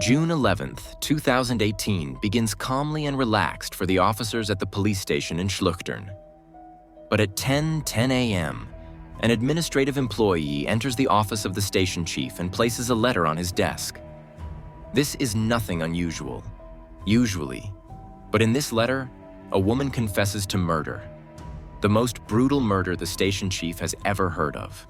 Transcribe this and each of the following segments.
June 11th, 2018 begins calmly and relaxed for the officers at the police station in Schlüchtern. But at 10:10 a.m., an administrative employee enters the office of the station chief and places a letter on his desk. This is nothing unusual, usually, but in this letter, a woman confesses to murder, the most brutal murder the station chief has ever heard of.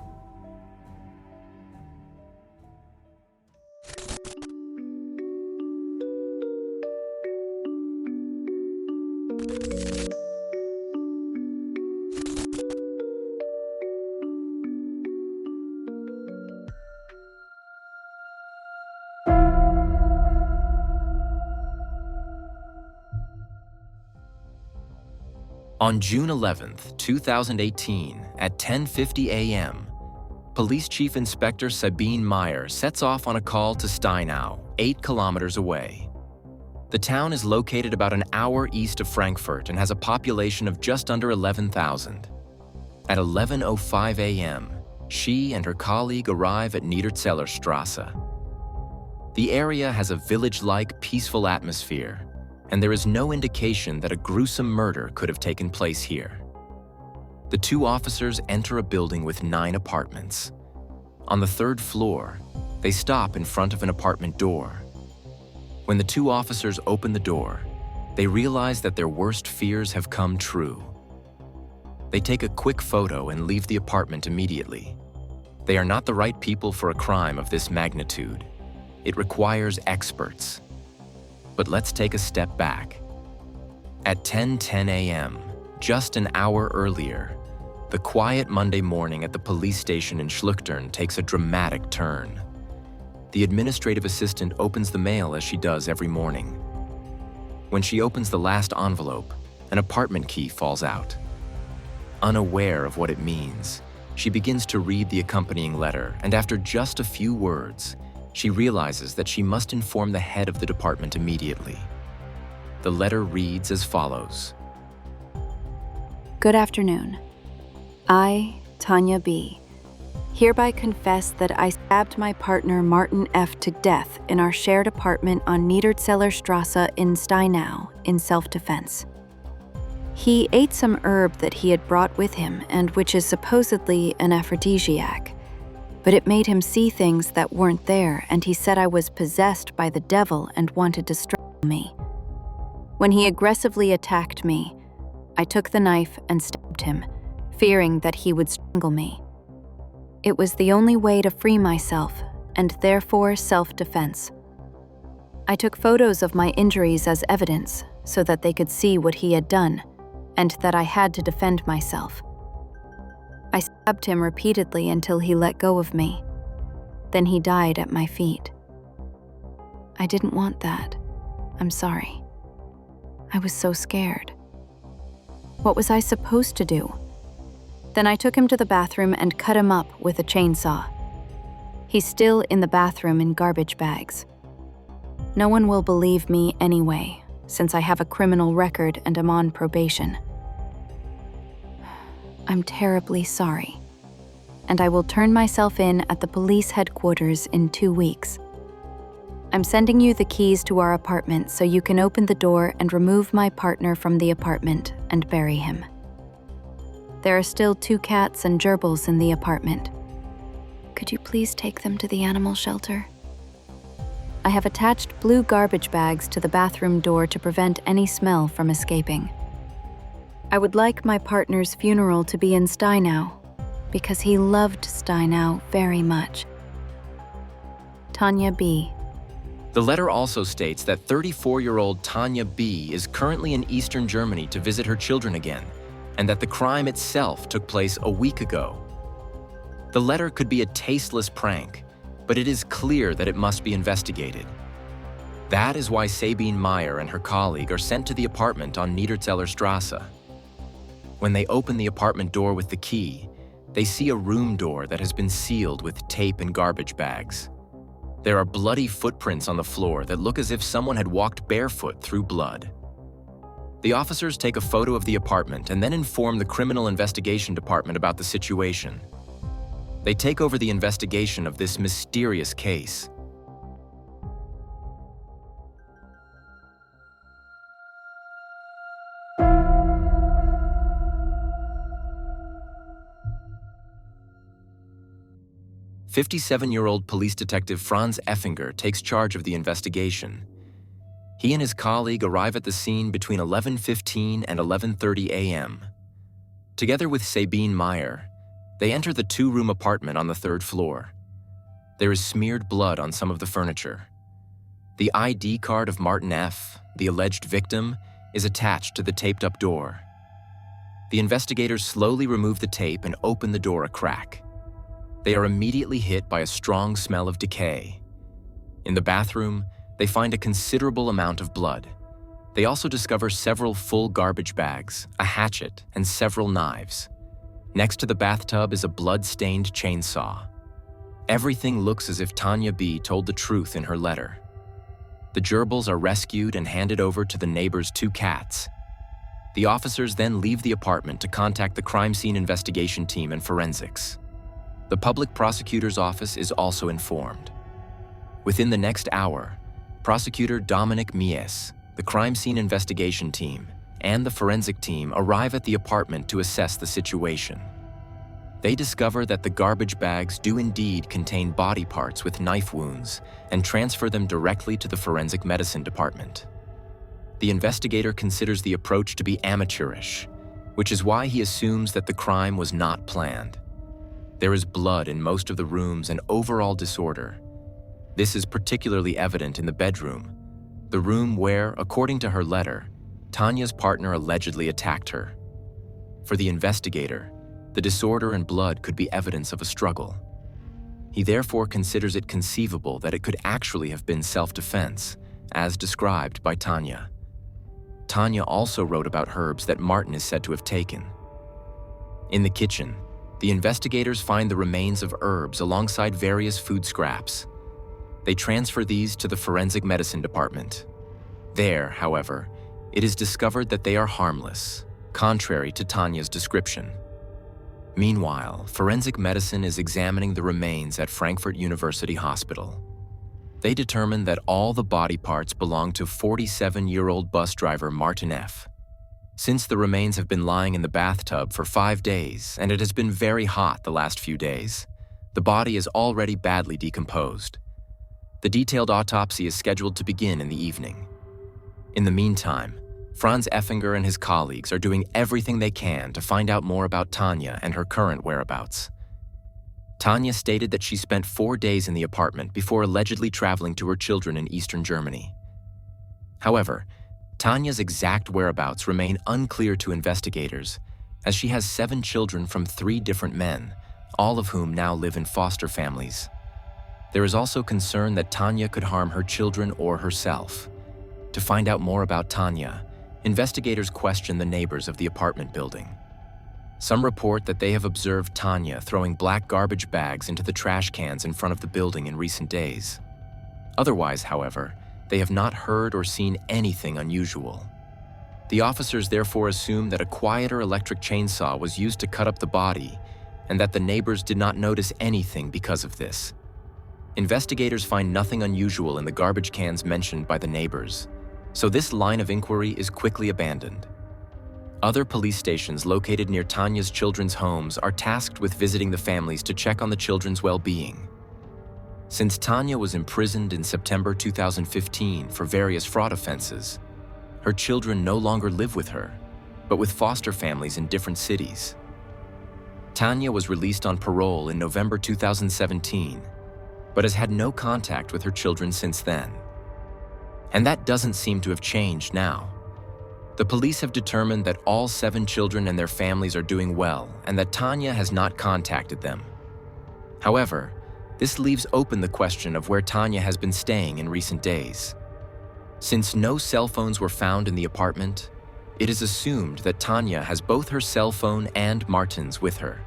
On June 11th, 2018, at 10:50 a.m., Police Chief Inspector Sabine Meyer sets off on a call to Steinau, 8 kilometers away. The town is located about an hour east of Frankfurt and has a population of just under 11,000. At 11:05 a.m., she and her colleague arrive at Niederzellerstrasse. The area has a village-like, peaceful atmosphere, and there is no indication that a gruesome murder could have taken place here. The two officers enter a building with 9 apartments. On the 3rd floor, they stop in front of an apartment door. When the two officers open the door, they realize that their worst fears have come true. They take a quick photo and leave the apartment immediately. They are not the right people for a crime of this magnitude. It requires experts. But let's take a step back. At 10:10 a.m., just an hour earlier, the quiet Monday morning at the police station in Schlüchtern takes a dramatic turn. The administrative assistant opens the mail as she does every morning. When she opens the last envelope, an apartment key falls out. Unaware of what it means, she begins to read the accompanying letter, and after just a few words, she realizes that she must inform the head of the department immediately. The letter reads as follows. Good afternoon. I, Tanja B, hereby confess that I stabbed my partner Martin F. to death in our shared apartment on Niederzellerstrasse in Steinau in self-defense. He ate some herb that he had brought with him and which is supposedly an aphrodisiac. But it made him see things that weren't there, and he said I was possessed by the devil and wanted to strangle me. When he aggressively attacked me, I took the knife and stabbed him, fearing that he would strangle me. It was the only way to free myself, and therefore self-defense. I took photos of my injuries as evidence so that they could see what he had done, and that I had to defend myself. I stabbed him repeatedly until he let go of me. Then he died at my feet. I didn't want that. I'm sorry. I was so scared. What was I supposed to do? Then I took him to the bathroom and cut him up with a chainsaw. He's still in the bathroom in garbage bags. No one will believe me anyway, since I have a criminal record and am on probation. I'm terribly sorry, and I will turn myself in at the police headquarters in 2 weeks. I'm sending you the keys to our apartment so you can open the door and remove my partner from the apartment and bury him. There are still 2 cats and gerbils in the apartment. Could you please take them to the animal shelter? I have attached blue garbage bags to the bathroom door to prevent any smell from escaping. I would like my partner's funeral to be in Steinau, because he loved Steinau very much. Tanja B. The letter also states that 34-year-old Tanja B is currently in Eastern Germany to visit her children again, and that the crime itself took place a week ago. The letter could be a tasteless prank, but it is clear that it must be investigated. That is why Sabine Meyer and her colleague are sent to the apartment on Niederzellerstrasse. When they open the apartment door with the key, they see a room door that has been sealed with tape and garbage bags. There are bloody footprints on the floor that look as if someone had walked barefoot through blood. The officers take a photo of the apartment and then inform the Criminal Investigation Department about the situation. They take over the investigation of this mysterious case. 57-year-old police detective Franz Effinger takes charge of the investigation. He and his colleague arrive at the scene between 11:15 and 11:30 a.m. Together with Sabine Meyer, they enter the two-room apartment on the third floor. There is smeared blood on some of the furniture. The ID card of Martin F., the alleged victim, is attached to the taped-up door. The investigators slowly remove the tape and open the door a crack. They are immediately hit by a strong smell of decay. In the bathroom, they find a considerable amount of blood. They also discover several full garbage bags, a hatchet, and several knives. Next to the bathtub is a blood-stained chainsaw. Everything looks as if Tanja B told the truth in her letter. The gerbils are rescued and handed over to the neighbor's two cats. The officers then leave the apartment to contact the crime scene investigation team and forensics. The public prosecutor's office is also informed. Within the next hour, Prosecutor Dominic Mies, the crime scene investigation team, and the forensic team arrive at the apartment to assess the situation. They discover that the garbage bags do indeed contain body parts with knife wounds and transfer them directly to the forensic medicine department. The investigator considers the approach to be amateurish, which is why he assumes that the crime was not planned. There is blood in most of the rooms and overall disorder. This is particularly evident in the bedroom, the room where, according to her letter, Tanya's partner allegedly attacked her. For the investigator, the disorder and blood could be evidence of a struggle. He therefore considers it conceivable that it could actually have been self-defense, as described by Tanja. Tanja also wrote about herbs that Martin is said to have taken. In the kitchen, the investigators find the remains of herbs alongside various food scraps. They transfer these to the forensic medicine department. There, however, it is discovered that they are harmless, contrary to Tanja's description. Meanwhile, forensic medicine is examining the remains at Frankfurt University Hospital. They determine that all the body parts belong to 47-year-old bus driver Martin F. Since the remains have been lying in the bathtub for 5 days and it has been very hot the last few days, the body is already badly decomposed. The detailed autopsy is scheduled to begin in the evening. In the meantime, Franz Effinger and his colleagues are doing everything they can to find out more about Tanja and her current whereabouts. Tanja stated that she spent 4 days in the apartment before allegedly traveling to her children in eastern Germany. However, Tanja's exact whereabouts remain unclear to investigators, as she has 7 children from 3 different men, all of whom now live in foster families. There is also concern that Tanja could harm her children or herself. To find out more about Tanja, investigators question the neighbors of the apartment building. Some report that they have observed Tanja throwing black garbage bags into the trash cans in front of the building in recent days. Otherwise, however, they have not heard or seen anything unusual. The officers therefore assume that a quieter electric chainsaw was used to cut up the body and that the neighbors did not notice anything because of this. Investigators find nothing unusual in the garbage cans mentioned by the neighbors, so this line of inquiry is quickly abandoned. Other police stations located near Tanja's children's homes are tasked with visiting the families to check on the children's well-being. Since Tanja was imprisoned in September 2015 for various fraud offenses, her children no longer live with her, but with foster families in different cities. Tanja was released on parole in November 2017, but has had no contact with her children since then. And that doesn't seem to have changed now. The police have determined that all 7 children and their families are doing well and that Tanja has not contacted them. However, this leaves open the question of where Tanja has been staying in recent days. Since no cell phones were found in the apartment, it is assumed that Tanja has both her cell phone and Martin's with her.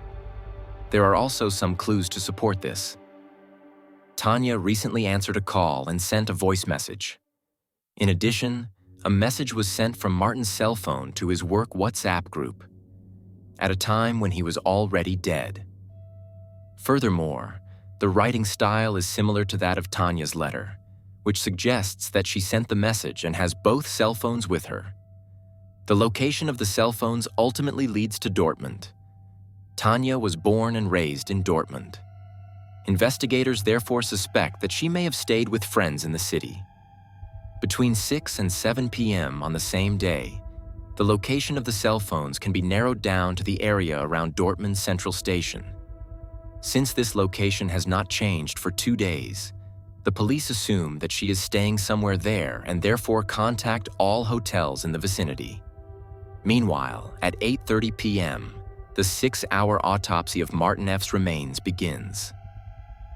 There are also some clues to support this. Tanja recently answered a call and sent a voice message. In addition, a message was sent from Martin's cell phone to his work WhatsApp group, at a time when he was already dead. Furthermore, the writing style is similar to that of Tanja's letter, which suggests that she sent the message and has both cell phones with her. The location of the cell phones ultimately leads to Dortmund. Tanja was born and raised in Dortmund. Investigators therefore suspect that she may have stayed with friends in the city. Between 6 and 7 p.m. on the same day, the location of the cell phones can be narrowed down to the area around Dortmund Central Station. Since this location has not changed for 2 days, the police assume that she is staying somewhere there and therefore contact all hotels in the vicinity. Meanwhile, at 8:30 p.m., the 6-hour autopsy of Martin F.'s remains begins.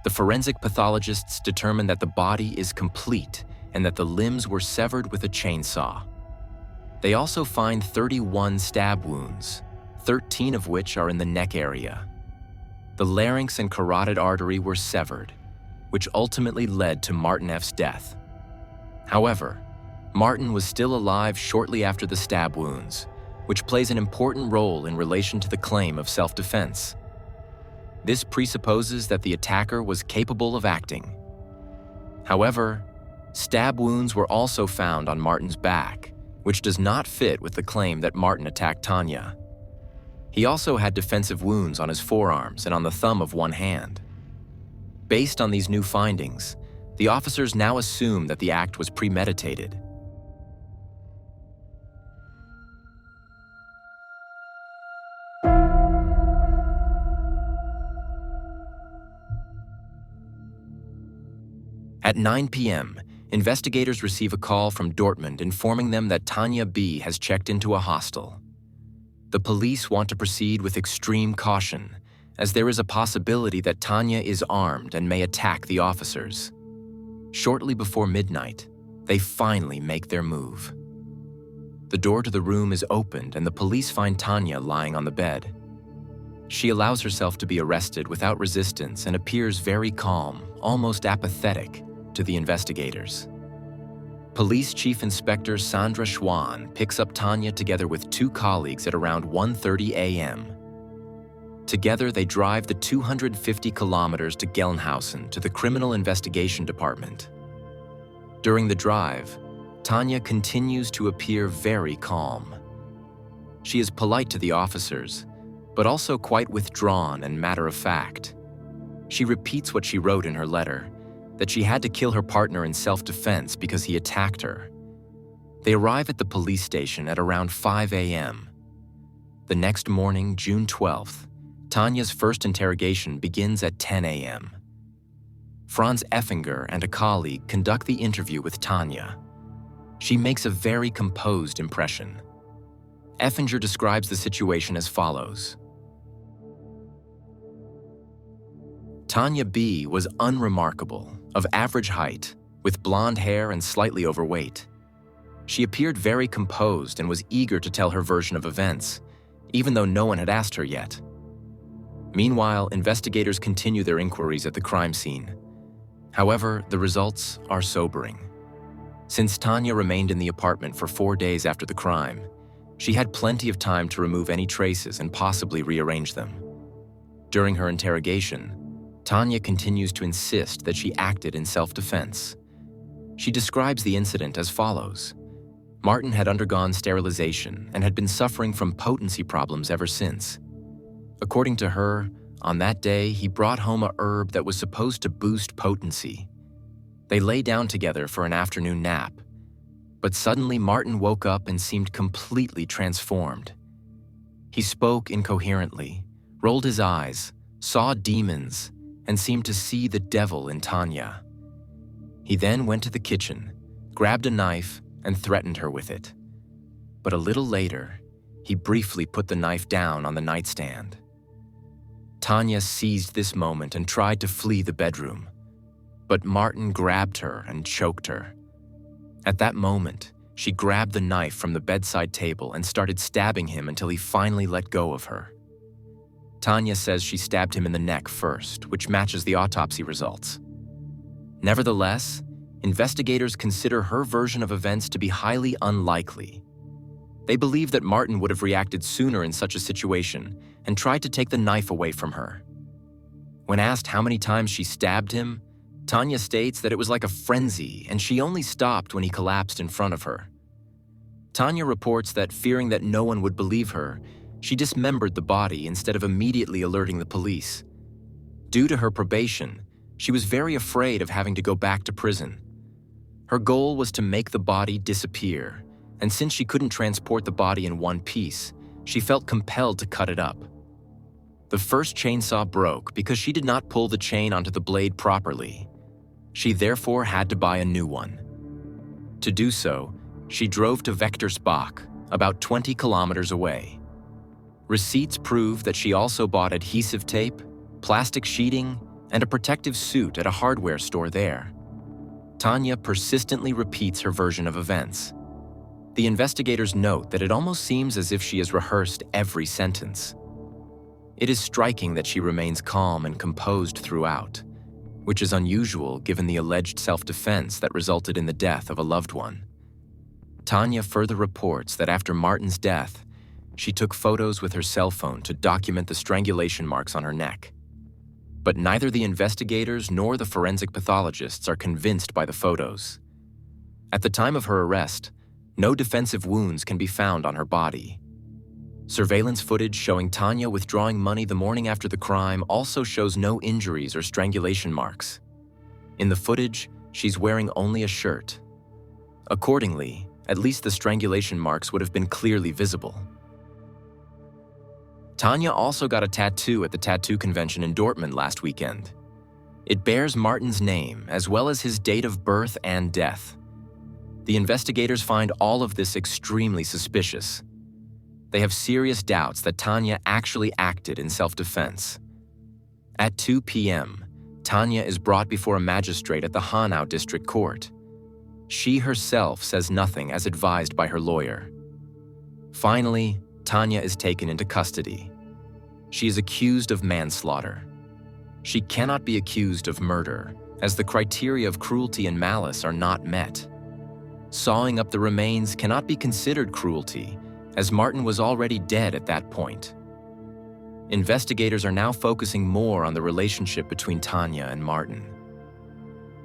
The forensic pathologists determine that the body is complete and that the limbs were severed with a chainsaw. They also find 31 stab wounds, 13 of which are in the neck area. The larynx and carotid artery were severed, which ultimately led to Martin F.'s death. However, Martin was still alive shortly after the stab wounds, which plays an important role in relation to the claim of self-defense. This presupposes that the attacker was capable of acting. However, stab wounds were also found on Martin's back, which does not fit with the claim that Martin attacked Tanja. He also had defensive wounds on his forearms and on the thumb of one hand. Based on these new findings, the officers now assume that the act was premeditated. At 9 p.m., investigators receive a call from Dortmund informing them that Tanja B has checked into a hostel. The police want to proceed with extreme caution, as there is a possibility that Tanja is armed and may attack the officers. Shortly before midnight, they finally make their move. The door to the room is opened and the police find Tanja lying on the bed. She allows herself to be arrested without resistance and appears very calm, almost apathetic, to the investigators. Police Chief Inspector Sandra Schwann picks up Tanja together with 2 colleagues at around 1:30 a.m. Together, they drive the 250 kilometers to Gelnhausen to the Criminal Investigation Department. During the drive, Tanja continues to appear very calm. She is polite to the officers, but also quite withdrawn and matter-of-fact. She repeats what she wrote in her letter, that she had to kill her partner in self-defense because he attacked her. They arrive at the police station at around 5 a.m. The next morning, June 12th, Tanja's first interrogation begins at 10 a.m. Franz Effinger and a colleague conduct the interview with Tanja. She makes a very composed impression. Effinger describes the situation as follows. Tanja B was unremarkable, of average height, with blonde hair and slightly overweight. She appeared very composed and was eager to tell her version of events, even though no one had asked her yet. Meanwhile, investigators continue their inquiries at the crime scene. However, the results are sobering. Since Tanja remained in the apartment for 4 days after the crime, she had plenty of time to remove any traces and possibly rearrange them. During her interrogation, Tanja continues to insist that she acted in self-defense. She describes the incident as follows. Martin had undergone sterilization and had been suffering from potency problems ever since. According to her, on that day, he brought home a herb that was supposed to boost potency. They lay down together for an afternoon nap, but suddenly Martin woke up and seemed completely transformed. He spoke incoherently, rolled his eyes, saw demons, and seemed to see the devil in Tanja. He then went to the kitchen, grabbed a knife, and threatened her with it. But a little later, he briefly put the knife down on the nightstand. Tanja seized this moment and tried to flee the bedroom, but Martin grabbed her and choked her. At that moment, she grabbed the knife from the bedside table and started stabbing him until he finally let go of her. Tanja says she stabbed him in the neck first, which matches the autopsy results. Nevertheless, investigators consider her version of events to be highly unlikely. They believe that Martin would have reacted sooner in such a situation and tried to take the knife away from her. When asked how many times she stabbed him, Tanja states that it was like a frenzy and she only stopped when he collapsed in front of her. Tanja reports that, fearing that no one would believe her, she dismembered the body instead of immediately alerting the police. Due to her probation, she was very afraid of having to go back to prison. Her goal was to make the body disappear, and since she couldn't transport the body in one piece, she felt compelled to cut it up. The first chainsaw broke because she did not pull the chain onto the blade properly. She therefore had to buy a new one. To do so, she drove to Vectorsbach, about 20 kilometers away. Receipts prove that she also bought adhesive tape, plastic sheeting, and a protective suit at a hardware store there. Tanja persistently repeats her version of events. The investigators note that it almost seems as if she has rehearsed every sentence. It is striking that she remains calm and composed throughout, which is unusual given the alleged self-defense that resulted in the death of a loved one. Tanja further reports that after Martin's death, she took photos with her cell phone to document the strangulation marks on her neck. But neither the investigators nor the forensic pathologists are convinced by the photos. At the time of her arrest, no defensive wounds can be found on her body. Surveillance footage showing Tanja withdrawing money the morning after the crime also shows no injuries or strangulation marks. In the footage, she's wearing only a shirt. Accordingly, at least the strangulation marks would have been clearly visible. Tanja also got a tattoo at the tattoo convention in Dortmund last weekend. It bears Martin's name, as well as his date of birth and death. The investigators find all of this extremely suspicious. They have serious doubts that Tanja actually acted in self-defense. At 2 p.m., Tanja is brought before a magistrate at the Hanau District Court. She herself says nothing as advised by her lawyer. Finally, Tanja is taken into custody. She is accused of manslaughter. She cannot be accused of murder, as the criteria of cruelty and malice are not met. Sawing up the remains cannot be considered cruelty, as Martin was already dead at that point. Investigators are now focusing more on the relationship between Tanja and Martin.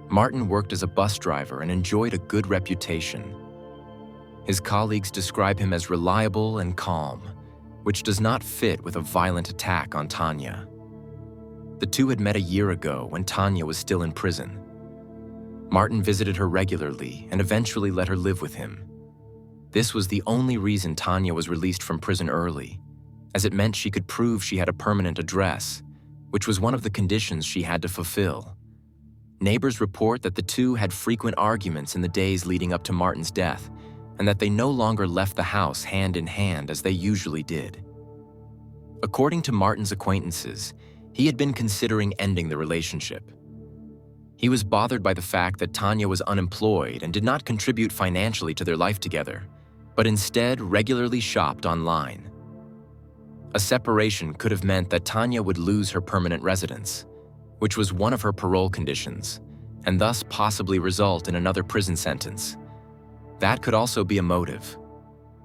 Martin worked as a bus driver and enjoyed a good reputation. His colleagues describe him as reliable and calm, which does not fit with a violent attack on Tanja. The two had met a year ago when Tanja was still in prison. Martin visited her regularly and eventually let her live with him. This was the only reason Tanja was released from prison early, as it meant she could prove she had a permanent address, which was one of the conditions she had to fulfill. Neighbors report that the two had frequent arguments in the days leading up to Martin's death, and that they no longer left the house hand in hand as they usually did. According to Martin's acquaintances, he had been considering ending the relationship. He was bothered by the fact that Tanja was unemployed and did not contribute financially to their life together, but instead regularly shopped online. A separation could have meant that Tanja would lose her permanent residence, which was one of her parole conditions, and thus possibly result in another prison sentence. That could also be a motive.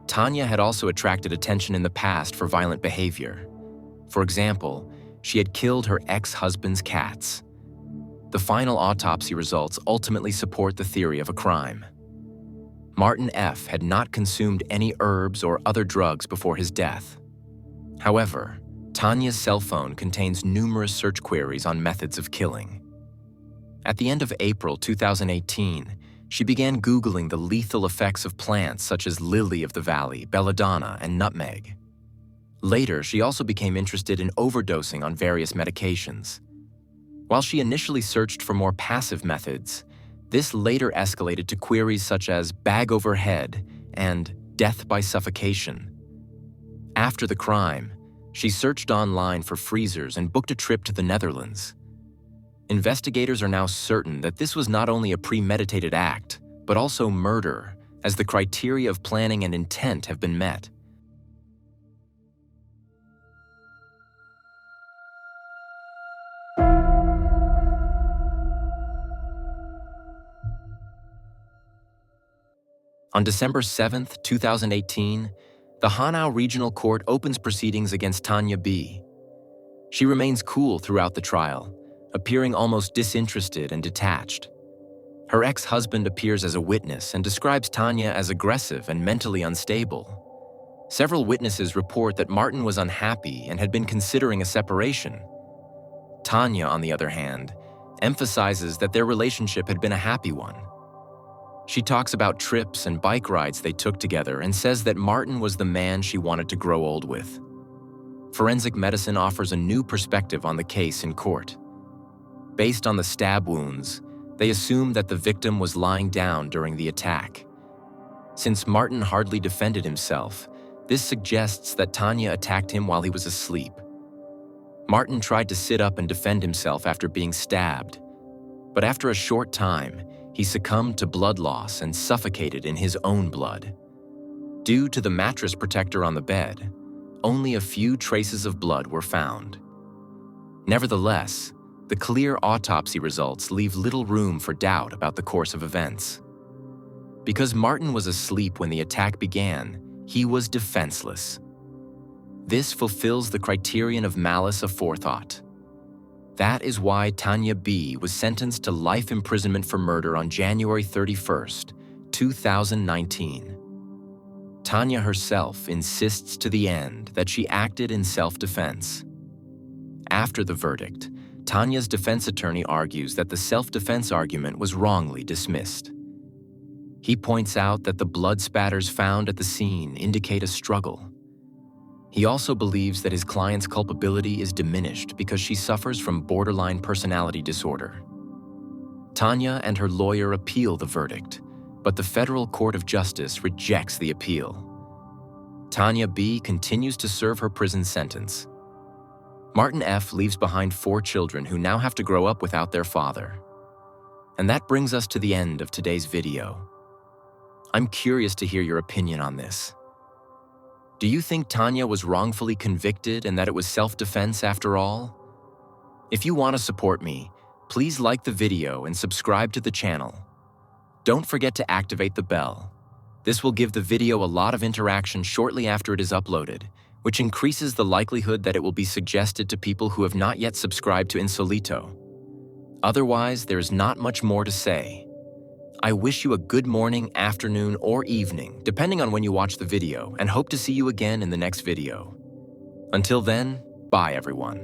Tanja had also attracted attention in the past for violent behavior. For example, she had killed her ex-husband's cats. The final autopsy results ultimately support the theory of a crime. Martin F. had not consumed any herbs or other drugs before his death. However, Tanja's cell phone contains numerous search queries on methods of killing. At the end of April 2018, she began Googling the lethal effects of plants such as lily of the valley, belladonna, and nutmeg. Later, she also became interested in overdosing on various medications. While she initially searched for more passive methods, this later escalated to queries such as bag over head and death by suffocation. After the crime, she searched online for freezers and booked a trip to the Netherlands. Investigators are now certain that this was not only a premeditated act, but also murder, as the criteria of planning and intent have been met. On December 7, 2018, the Hanau Regional Court opens proceedings against Tanja B. She remains cool throughout the trial, appearing almost disinterested and detached. Her ex-husband appears as a witness and describes Tanja as aggressive and mentally unstable. Several witnesses report that Martin was unhappy and had been considering a separation. Tanja, on the other hand, emphasizes that their relationship had been a happy one. She talks about trips and bike rides they took together and says that Martin was the man she wanted to grow old with. Forensic medicine offers a new perspective on the case in court. Based on the stab wounds, they assume that the victim was lying down during the attack. Since Martin hardly defended himself, this suggests that Tanja attacked him while he was asleep. Martin tried to sit up and defend himself after being stabbed, but after a short time, he succumbed to blood loss and suffocated in his own blood. Due to the mattress protector on the bed, only a few traces of blood were found. Nevertheless, the clear autopsy results leave little room for doubt about the course of events. Because Martin was asleep when the attack began, he was defenseless. This fulfills the criterion of malice aforethought. That is why Tanja B was sentenced to life imprisonment for murder on January 31st, 2019. Tanja herself insists to the end that she acted in self-defense. After the verdict, Tanya's defense attorney argues that the self-defense argument was wrongly dismissed. He points out that the blood spatters found at the scene indicate a struggle. He also believes that his client's culpability is diminished because she suffers from borderline personality disorder. Tanja and her lawyer appeal the verdict, but the Federal Court of Justice rejects the appeal. Tanja B continues to serve her prison sentence. Martin F leaves behind 4 children who now have to grow up without their father. And that brings us to the end of today's video. I'm curious to hear your opinion on this. Do you think Tanja was wrongfully convicted and that it was self-defense after all? If you want to support me, please like the video and subscribe to the channel. Don't forget to activate the bell. This will give the video a lot of interaction shortly after it is uploaded, which increases the likelihood that it will be suggested to people who have not yet subscribed to Insolito. Otherwise, there is not much more to say. I wish you a good morning, afternoon, or evening, depending on when you watch the video, and hope to see you again in the next video. Until then, bye everyone.